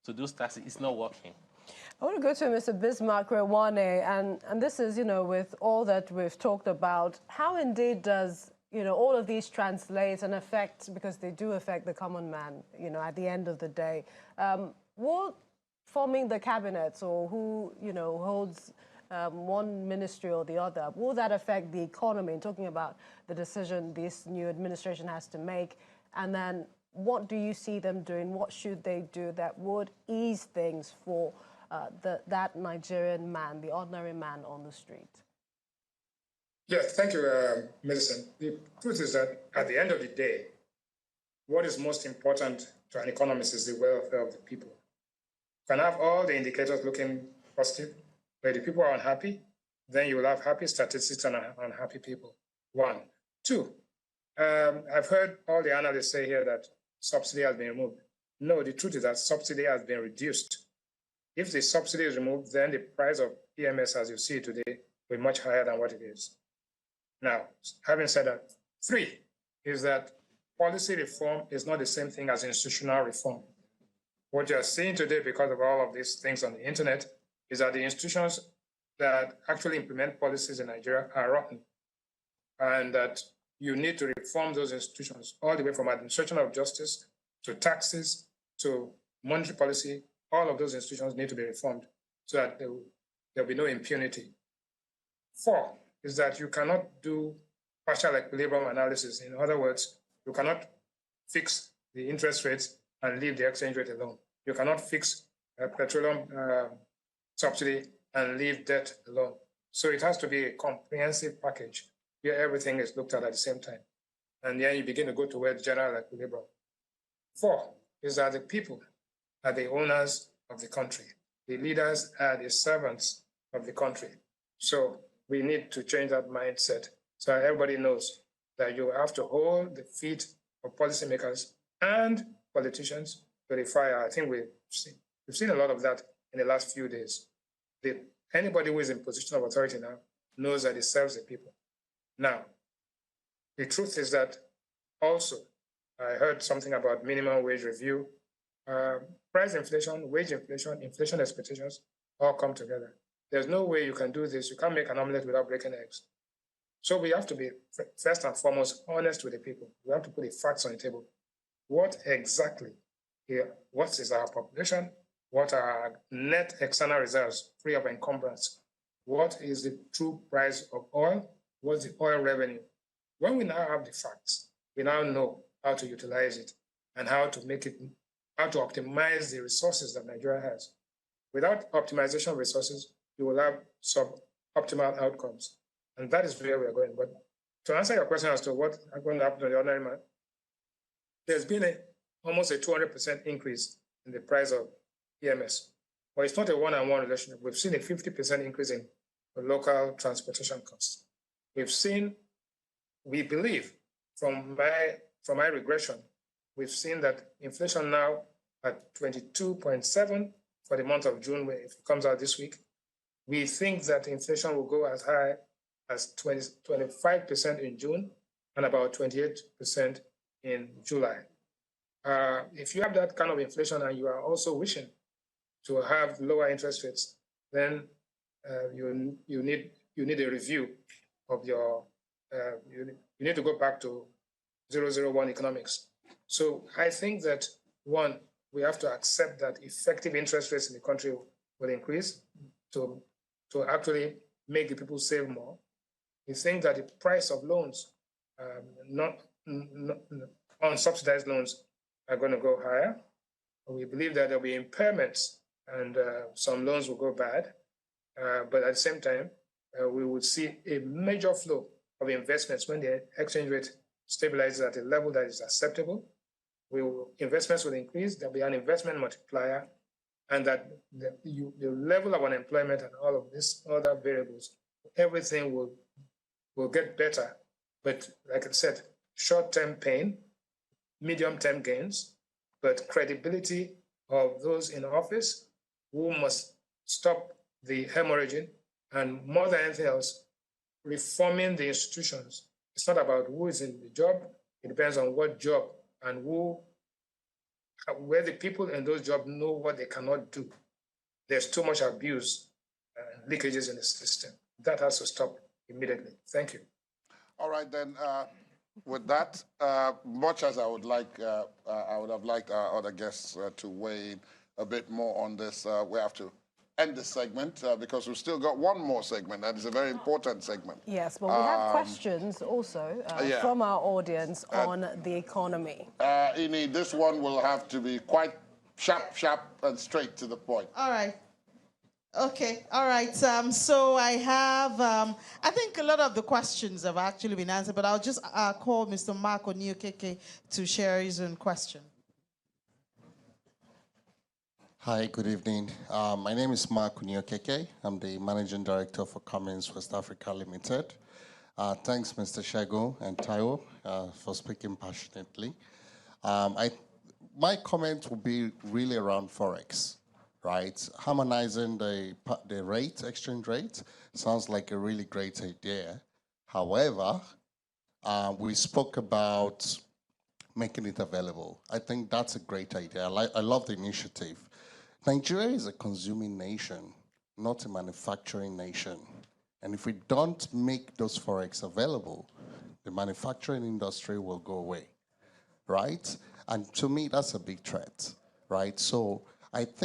to those taxes is not working. I want to go to Mr. Bismarck Rewane, and this is, with all that we've talked about, how indeed does, all of these translate and affect, because they do affect the common man, at the end of the day. Will forming the cabinet or who, holds one ministry or the other, will that affect the economy? And talking about the decision this new administration has to make, and then what do you see them doing? What should they do that would ease things for that Nigerian man, the ordinary man on the street? Yes, thank you, Millicent. The truth is that at the end of the day, what is most important to an economist is the welfare of the people. You can have all the indicators looking positive, but if the people are unhappy, then you will have happy statistics and unhappy people. One. Two, I've heard all the analysts say here that subsidy has been removed. No, the truth is that subsidy has been reduced. If the subsidy is removed, then the price of EMS, as you see it today, will be much higher than what it is. Now, having said that, three is that policy reform is not the same thing as institutional reform. What you're seeing today, because of all of these things on the internet, is that the institutions that actually implement policies in Nigeria are rotten, and that you need to reform those institutions all the way from administration of justice to taxes to monetary policy. All of those institutions need to be reformed so that there'll be no impunity. Four is that you cannot do partial equilibrium analysis. In other words, you cannot fix the interest rates and leave the exchange rate alone. You cannot fix petroleum subsidy and leave debt alone. So it has to be a comprehensive package where everything is looked at the same time. And then you begin to go towards general equilibrium. Four is that the people are the owners of the country. The leaders are the servants of the country. So we need to change that mindset so everybody knows that you have to hold the feet of policymakers and politicians to the fire. I think we've seen a lot of that in the last few days. Anybody who is in position of authority now knows that it serves the people. Now, the truth is that also, I heard something about minimum wage review. Price inflation, wage inflation, inflation expectations all come together. There's no way you can do this. You can't make an omelet without breaking eggs. So we have to be, first and foremost, honest with the people. We have to put the facts on the table. What exactly, what is our population? What are our net external reserves free of encumbrance? What is the true price of oil? What's the oil revenue? When we now have the facts, we now know how to utilize it and how to optimize the resources that Nigeria has. Without optimization of resources, you will have suboptimal outcomes. And that is where we are going. But to answer your question as to what is going to happen to the ordinary man, there's been almost a 200% increase in the price of EMS. But it's not a one-on-one relationship. We've seen a 50% increase in the local transportation costs. We believe, from my regression, we've seen that inflation now at 22.7 for the month of June, if it comes out this week. We think that inflation will go as high as 25% in June and about 28% in July. If you have that kind of inflation and you are also wishing to have lower interest rates, then you need a review of your. You need to go back to 001 economics. So I think that, one, we have to accept that effective interest rates in the country will increase to actually make the people save more. We think that the price of loans, unsubsidized loans, are going to go higher. We believe that there'll be impairments and some loans will go bad. But at the same time, we would see a major flow of investments when the exchange rate stabilizes at a level that is acceptable. Investments will increase, there'll be an investment multiplier, and that the level of unemployment and all of these other variables, everything will get better. But like I said, short-term pain, medium-term gains, but credibility of those in office who must stop the hemorrhaging, and more than anything else, reforming the institutions. It's not about who is in the job. It depends on what job and who where the people in those jobs know what they cannot do. There's too much abuse, leakages in the system. That has to stop immediately. Thank you. All right, then. With that, much as I would have liked our other guests to weigh in a bit more on this. We have to end this segment because we've still got one more segment, and it's a very important segment. Yes, but we have questions also from our audience on the economy. Ini, this one will have to be quite sharp, and straight to the point. All right. Okay, all right. So I have, I think a lot of the questions have actually been answered, but I'll just call Mr. Mark Oniokeke to share his own question. Hi, good evening. My name is Mark Oniokeke. I'm the Managing Director for Cummins West Africa Limited. Thanks, Mr. Shego and Taiwo, for speaking passionately. My comment will be really around Forex. Right, harmonizing the exchange rate sounds like a really great idea. However, we spoke about making it available. I think that's a great idea. I love the initiative. Nigeria is a consuming nation, not a manufacturing nation. And if we don't make those Forex available, the manufacturing industry will go away, right? And to me, that's a big threat, right? So I think